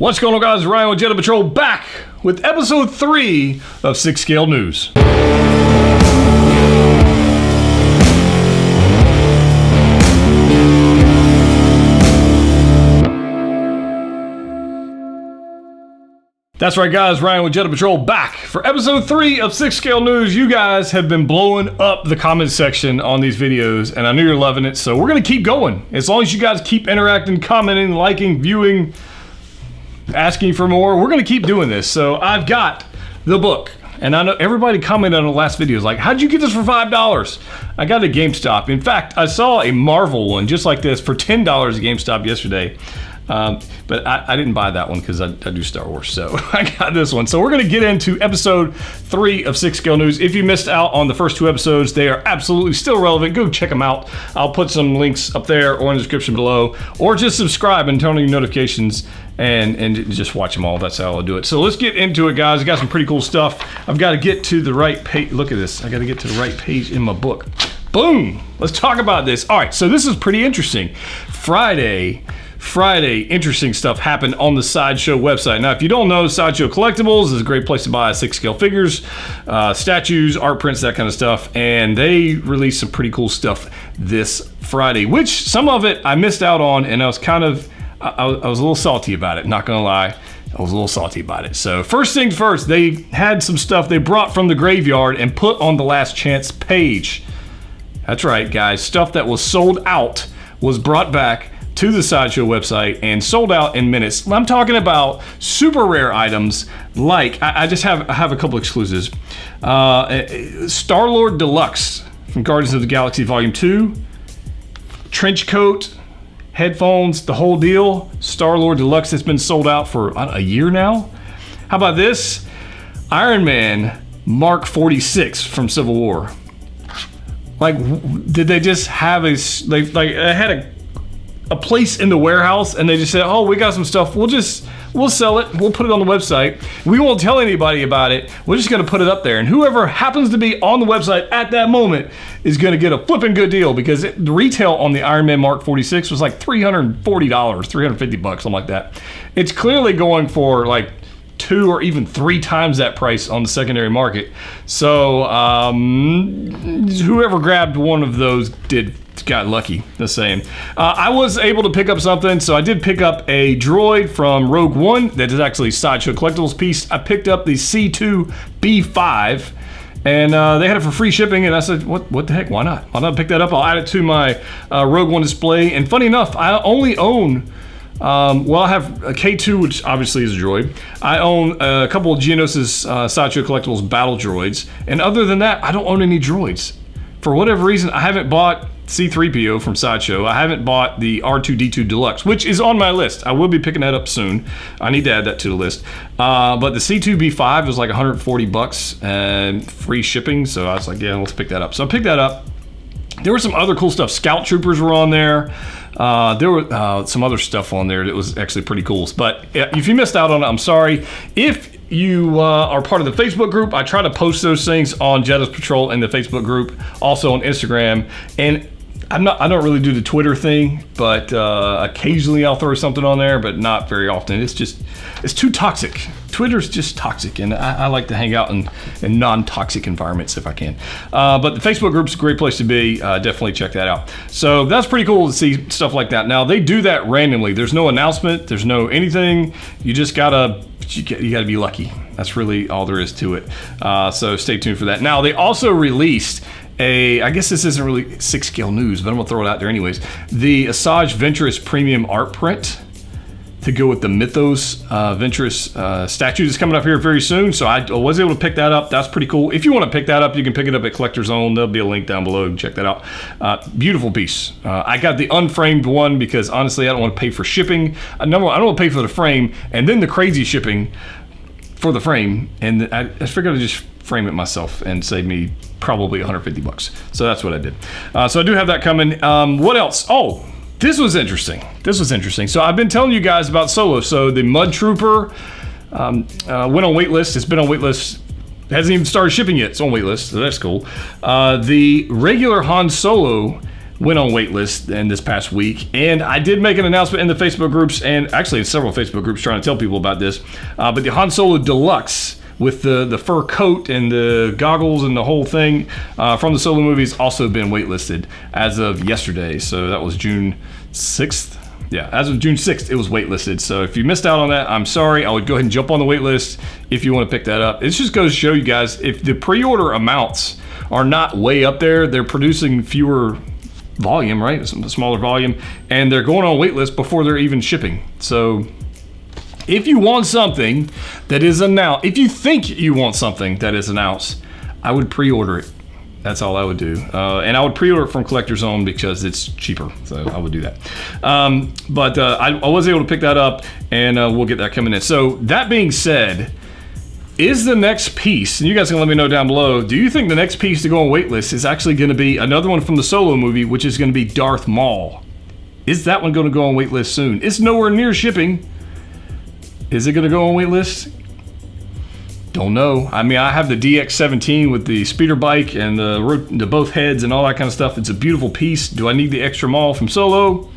What's going on, guys? Ryan with Jedha Patrol back with episode 3 of 6 Scale News. That's right, guys. Ryan with Jedha Patrol back for episode 3 of 6 Scale News. You guys have been blowing up the comment section on these videos, and I know you're loving it, so we're going to keep going. As long as you guys keep interacting, commenting, liking, viewing, asking for more, we're going to keep doing this. So I've got the book, and I know everybody commented on the last videos like, how'd you get this for $5? I got it at GameStop. In fact, I saw a Marvel one just like this for $10 at GameStop yesterday. But I didn't buy that one because I do Star Wars, so I got this one. So we're going to get into episode 3 of 6 Scale News. If you missed out on the first 2 episodes, they are absolutely still relevant. Go check them out. I'll put some links up there or in the description below, or just subscribe and turn on your notifications and just watch them all. That's how I'll do it. So let's get into it, guys. I got some pretty cool stuff. I've got to get to the right page. Look at this. I got to get to the right page in my book. Boom. Let's talk about this. All right, so this is pretty interesting. Friday, interesting stuff happened on the Sideshow website. Now, if you don't know, Sideshow Collectibles is a great place to buy 6 scale figures, statues, art prints, that kind of stuff. And they released some pretty cool stuff this Friday, which some of it I missed out on, and I was kind of, I was a little salty about it, not gonna lie. I was a little salty about it. So first things first, they had some stuff they brought from the graveyard and put on the last chance page. That's right, guys. Stuff that was sold out was brought back to the Sideshow website and sold out in minutes. I'm talking about super rare items like, I have a couple exclusives. Star-Lord Deluxe from Guardians of the Galaxy Volume 2. Trench coat, headphones, the whole deal. Star-Lord Deluxe has been sold out for a year now. How about this? Iron Man Mk46 from Civil War. Like, did they just have they had a place in the warehouse and they just said, oh, we got some stuff, we'll sell it, we'll put it on the website, we won't tell anybody about it, we're just gonna put it up there, and whoever happens to be on the website at that moment is gonna get a flipping good deal, because the retail on the Iron Man Mk46 was like $340, $350, something like that. It's clearly going for like 2 or even 3 times that price on the secondary market. So whoever grabbed one of those got lucky, just saying. I was able to pick up something, so I did pick up a droid from Rogue One that is actually a Sideshow Collectibles piece. I picked up the C2B5, and they had it for free shipping, and I said, what the heck, why not? Why not pick that up? I'll add it to my Rogue One display. And funny enough, I only own I have a K2, which obviously is a droid. I own a couple of Geonosis Sideshow Collectibles battle droids, and other than that, I don't own any droids. For whatever reason, I haven't bought C-3PO from Sideshow. I haven't bought the R2-D2 Deluxe, which is on my list. I will be picking that up soon. I need to add that to the list. But the C2B5 was like $140 and free shipping, so I was like, yeah, let's pick that up. So I picked that up. There was some other cool stuff. Scout Troopers were on there. There were some other stuff on there that was actually pretty cool. But if you missed out on it, I'm sorry. If you are part of the Facebook group, I try to post those things on Jedha's Patrol in the Facebook group, also on Instagram. And I don't really do the Twitter thing, but occasionally I'll throw something on there, but not very often. It's too toxic. Twitter's just toxic, and I like to hang out in non-toxic environments if I can. But the Facebook group's a great place to be. Definitely check that out. So that's pretty cool to see stuff like that. Now, they do that randomly. There's no announcement. There's no anything. You just gotta be lucky. That's really all there is to it. So stay tuned for that. Now, they also released I guess this isn't really 6 scale news, but I'm gonna throw it out there anyways. The Asajj Ventress premium art print to go with the Mythos Ventress statue that's coming up here very soon. So I was able to pick that up. That's pretty cool. If you want to pick that up, you can pick it up at Collector's Zone. There'll be a link down below. Check that out. Beautiful piece. I got the unframed one because honestly, I don't want to pay for shipping. I don't want to pay for the frame and then the crazy shipping for the frame. And I figured I'd just frame it myself and save me probably $150. So that's what I did. So I do have that coming. What else? Oh, this was interesting. So I've been telling you guys about Solo. So the Mud Trooper went on waitlist. It's been on waitlist. It hasn't even started shipping yet. It's on waitlist, so that's cool. The regular Han Solo went on waitlist in this past week. And I did make an announcement in the Facebook groups, and actually in several Facebook groups trying to tell people about this. But the Han Solo Deluxe with the fur coat and the goggles and the whole thing from the Solo movies also been waitlisted as of yesterday. So that was June 6th. Yeah, as of June 6th, it was waitlisted. So if you missed out on that, I'm sorry. I would go ahead and jump on the waitlist if you want to pick that up. It just goes to show you guys, if the pre-order amounts are not way up there, they're producing fewer volume, right? Some smaller volume, and they're going on waitlist before they're even shipping. So if you want something that is announced, if you think you want something that is announced, I would pre-order it. That's all I would do. And I would pre-order it from Collector's Zone because it's cheaper. So I would do that. But I was able to pick that up, and we'll get that coming in. So that being said, is the next piece, and you guys can let me know down below, do you think the next piece to go on waitlist is actually going to be another one from the Solo movie, which is going to be Darth Maul? Is that one going to go on waitlist soon? It's nowhere near shipping. Is it going to go on waitlist? Don't know. I mean, I have the DX-17 with the speeder bike and the both heads and all that kind of stuff. It's a beautiful piece. Do I need the extra Maul from Solo?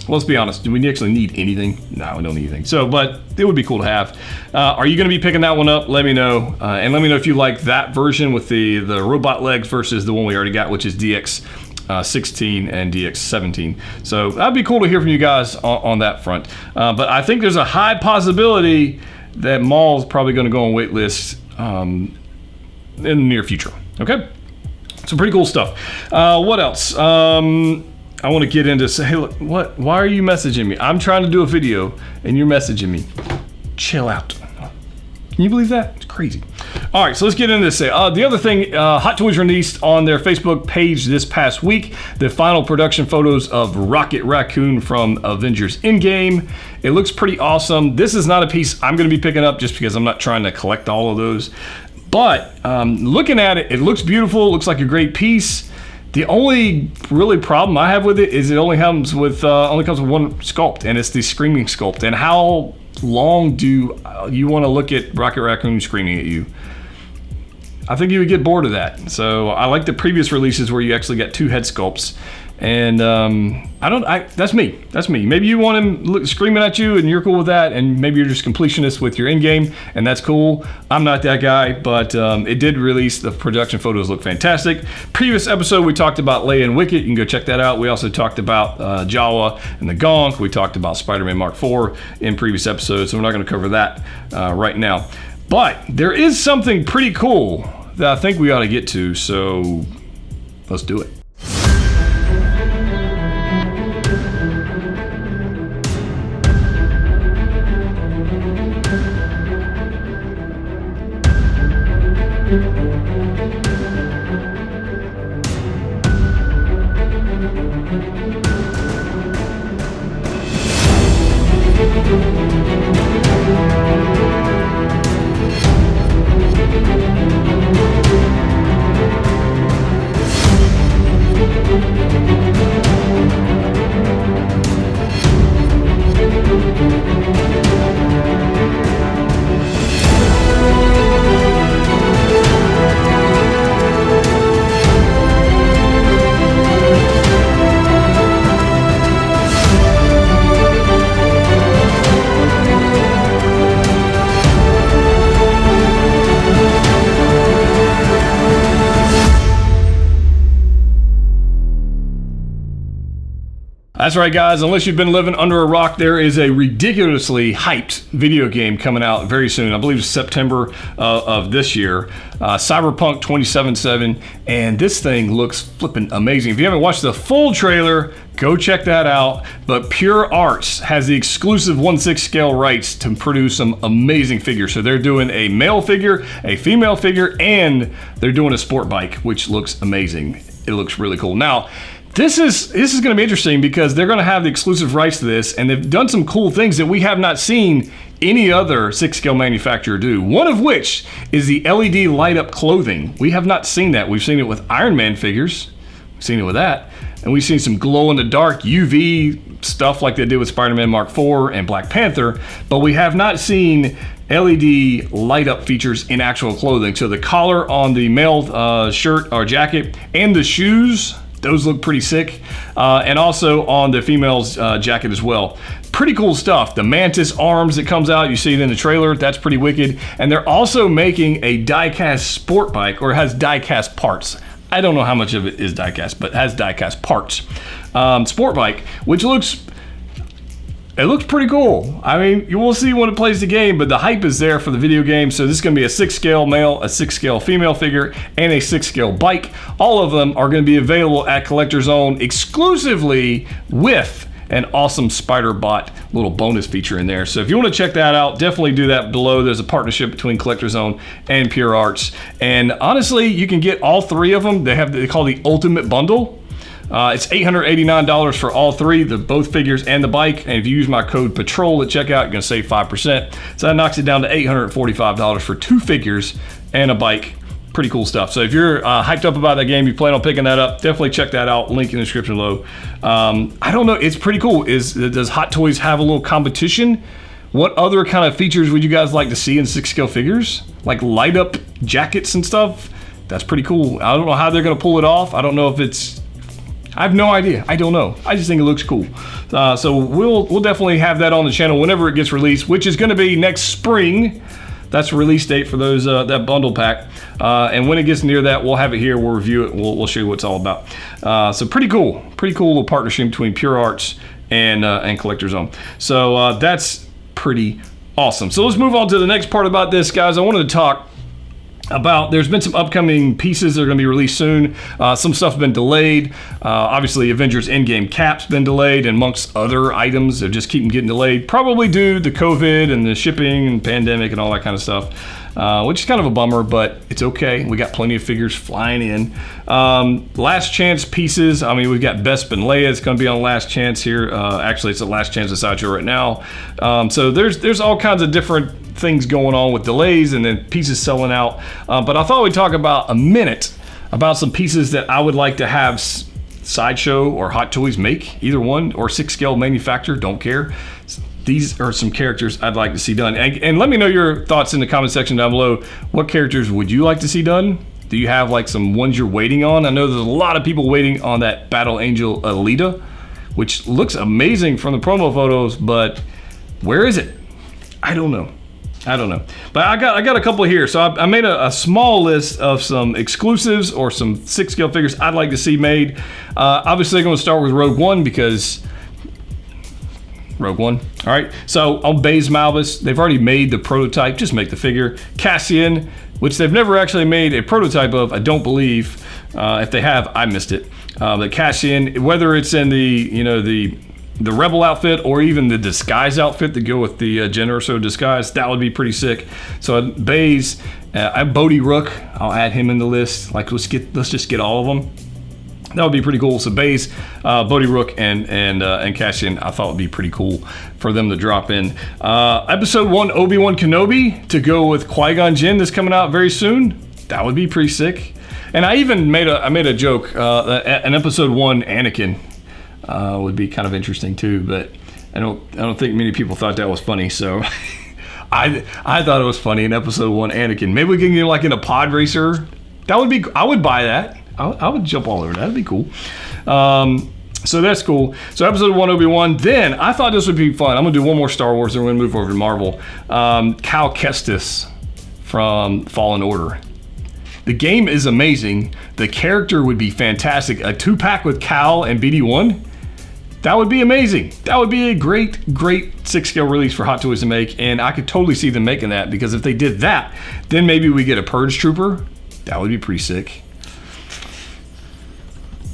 Let's be honest. Do we actually need anything? No, we don't need anything. So, but it would be cool to have. Are you going to be picking that one up? Let me know. And let me know if you like that version with the robot legs versus the one we already got, which is DX-16 and DX-17. So that'd be cool to hear from you guys on that front. But I think there's a high possibility that Maul's probably going to go on waitlist in the near future. Okay, some pretty cool stuff. What else? I want to get into. Hey, look, what? Why are you messaging me? I'm trying to do a video and you're messaging me. Chill out. Can you believe that? It's crazy. All right, so let's get into this. The other thing, Hot Toys released on their Facebook page this past week the final production photos of Rocket Raccoon from Avengers Endgame. It looks pretty awesome. This is not a piece I'm going to be picking up just because I'm not trying to collect all of those. But looking at it, it looks beautiful. It looks like a great piece. The only really problem I have with it is it only comes with one sculpt, and it's the screaming sculpt. And how long do you want to look at Rocket Raccoon screaming at you? I think you would get bored of that. So I like the previous releases where you actually got two head sculpts. And that's me. Maybe you want him screaming at you and you're cool with that, and maybe you're just completionist with your in-game, and that's cool. I'm not that guy, but it did release. The production photos look fantastic. Previous episode, we talked about Leia and Wicket. You can go check that out. We also talked about Jawa and the Gonk. We talked about Spider-Man Mark IV in previous episodes, so we're not going to cover that right now. But there is something pretty cool that I think we ought to get to, so let's do it. That's right, guys. Unless you've been living under a rock, there is a ridiculously hyped video game coming out very soon. I believe it's September of this year. Cyberpunk 2077, and this thing looks flipping amazing. If you haven't watched the full trailer, go check that out. But Pure Arts has the exclusive 1/6 scale rights to produce some amazing figures. So they're doing a male figure, a female figure, and they're doing a sport bike, which looks amazing. It looks really cool. Now, This is going to be interesting because they're going to have the exclusive rights to this, and they've done some cool things that we have not seen any other 6-scale manufacturer do. One of which is the LED light-up clothing. We have not seen that. We've seen it with Iron Man figures. We've seen it with that. And we've seen some glow-in-the-dark UV stuff like they did with Spider-Man Mark IV and Black Panther, but we have not seen LED light-up features in actual clothing. So the collar on the male shirt or jacket and the shoes Those look pretty sick. And also on the female's jacket as well. Pretty cool stuff. The Mantis arms that comes out, you see it in the trailer, that's pretty wicked. And they're also making a die-cast sport bike, or has die-cast parts. I don't know how much of it is die-cast, but it has die-cast parts. Sport bike, which looks pretty cool. I mean, you will see when it plays the game, but the hype is there for the video game. So this is going to be a 6-scale male, a 6-scale female figure, and a 6-scale bike. All of them are going to be available at Collector's Zone exclusively with an awesome Spider Bot little bonus feature in there. So if you want to check that out, definitely do that below. There's a partnership between Collector's Zone and Pure Arts. And honestly, you can get all three of them. They call the Ultimate Bundle. It's $889 for all three, both figures and the bike. And if you use my code PATROL at checkout, you're going to save 5%. So that knocks it down to $845 for 2 figures and a bike. Pretty cool stuff. So if you're hyped up about that game, you plan on picking that up, definitely check that out. Link in the description below. I don't know. It's pretty cool. Does Hot Toys have a little competition? What other kind of features would you guys like to see in 6-scale figures? Like light up jackets and stuff? That's pretty cool. I don't know how they're going to pull it off. I don't know if it's... I have no idea. I don't know. I just think it looks cool. So we'll definitely have that on the channel whenever it gets released, which is going to be next spring. That's the release date for those that bundle pack. And when it gets near that, we'll have it here. We'll review it. We'll show you what it's all about. So pretty cool. Pretty cool little partnership between Pure Arts and Collector's Zone. So that's pretty awesome. So let's move on to the next part about this, guys. I wanted to talk about, there's been some upcoming pieces that are going to be released soon. Some stuff has been delayed. Obviously, Avengers Endgame cap's been delayed, and amongst other items that just keep getting delayed, probably due to COVID and the shipping and pandemic and all that kind of stuff, which is kind of a bummer, but it's okay. We got plenty of figures flying in. Last chance pieces. I mean, we've got Besp and Leia. It's going to be on Last Chance here. Actually, it's the Last Chance of Sideshow right now. So there's all kinds of different things going on with delays and then pieces selling out. But I thought we'd talk about a minute about some pieces that I would like to have Sideshow or Hot Toys make, either one, or 6-scale manufacturer, don't care. These are some characters I'd like to see done. And let me know your thoughts in the comment section down below. What characters would you like to see done? Do you have like some ones you're waiting on? I know there's a lot of people waiting on that Battle Angel Alita, which looks amazing from the promo photos, but where is it? I don't know. But I got a couple here. So I made a small list of some exclusives or some 6-scale figures I'd like to see made. Obviously, I'm going to start with Rogue One because Rogue One. All right. So on Baze Malbus, they've already made the prototype. Just make the figure. Cassian, which they've never actually made a prototype of, I don't believe. If they have, I missed it. But Cassian, whether it's in the Rebel outfit or even the disguise outfit to go with the Gen Urso disguise, that would be pretty sick. So Baze, Bodhi Rook, I'll add him in the list. Like let's just get all of them. That would be pretty cool. So Baze, Bodhi Rook, and Cassian, I thought would be pretty cool for them to drop in. Episode 1 Obi-Wan Kenobi to go with Qui-Gon Jinn that's coming out very soon. That would be pretty sick. And I even made a joke. An Episode 1 Anakin would be kind of interesting too, but I don't think many people thought that was funny. So I thought it was funny in Episode 1 Anakin. Maybe we can get like in a pod racer. That would be. I would buy that. I would jump all over that. That'd be cool. So that's cool. So Episode 1 Obi-Wan. Then I thought this would be fun. I'm gonna do one more Star Wars, then we're gonna move over to Marvel. Cal Kestis from Fallen Order. The game is amazing. The character would be fantastic. A 2-pack with Cal and BD1. That would be amazing. That would be a great 6-scale release for Hot Toys to make, and I could totally see them making that, because if they did that, then maybe we get a Purge Trooper. That would be pretty sick.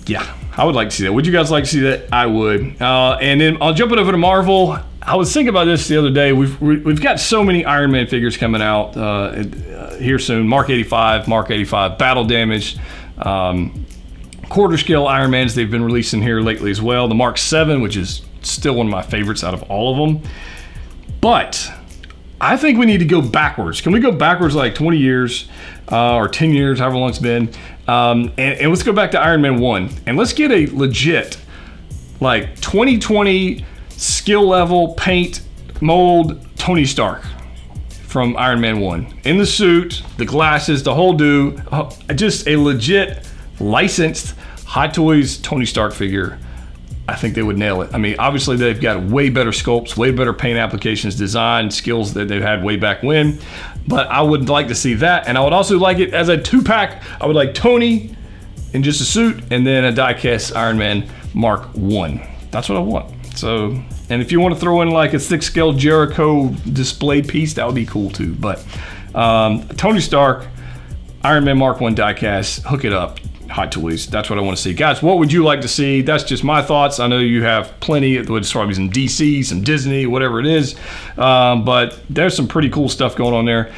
Yeah, I would like to see that. Would you guys like to see that? I would. And then I'll jump it over to Marvel. I was thinking about this the other day. We've got so many Iron Man figures coming out here soon. Mark 85, Battle Damage, quarter scale Iron Mans they've been releasing here lately as well. The Mark 7, which is still one of my favorites out of all of them. But I think we need to go backwards. Can we go backwards like 20 years or 10 years, however long it's been? And let's go back to Iron Man 1. And let's get a legit, like 2020 skill level paint mold Tony Stark from Iron Man 1. In the suit, the glasses, the whole do. Just a legit licensed Hot Toys Tony Stark figure, I think they would nail it. I mean, obviously they've got way better sculpts, way better paint applications, design skills that they've had way back when. But I would like to see that, and I would also like it as a 2-pack. I would like Tony in just a suit, and then a die-cast Iron Man Mark 1. That's what I want. So, and if you want to throw in like a 6-scale Jericho display piece, that would be cool too. But Tony Stark, Iron Man Mark 1 die-cast, hook it up. Hot Toys. That's what I want to see. Guys, what would you like to see? That's just my thoughts. I know you have plenty. It's probably some DC, some Disney, whatever it is. But there's some pretty cool stuff going on there.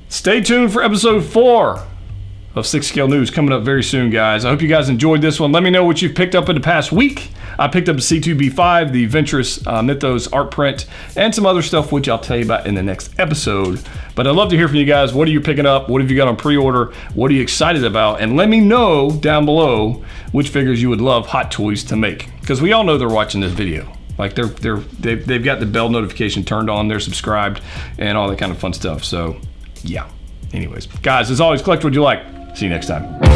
Stay tuned for episode 4 of 6 Scale News coming up very soon, guys. I hope you guys enjoyed this one. Let me know what you've picked up in the past week. I picked up the C2B5, the Ventress Mythos art print, and some other stuff which I'll tell you about in the next episode. But I'd love to hear from you guys. What are you picking up? What have you got on pre-order? What are you excited about? And let me know down below which figures you would love Hot Toys to make, because we all know they're watching this video. Like they've got the bell notification turned on, they're subscribed, and all that kind of fun stuff. So yeah. Anyways, guys, as always, collect what you like. See you next time.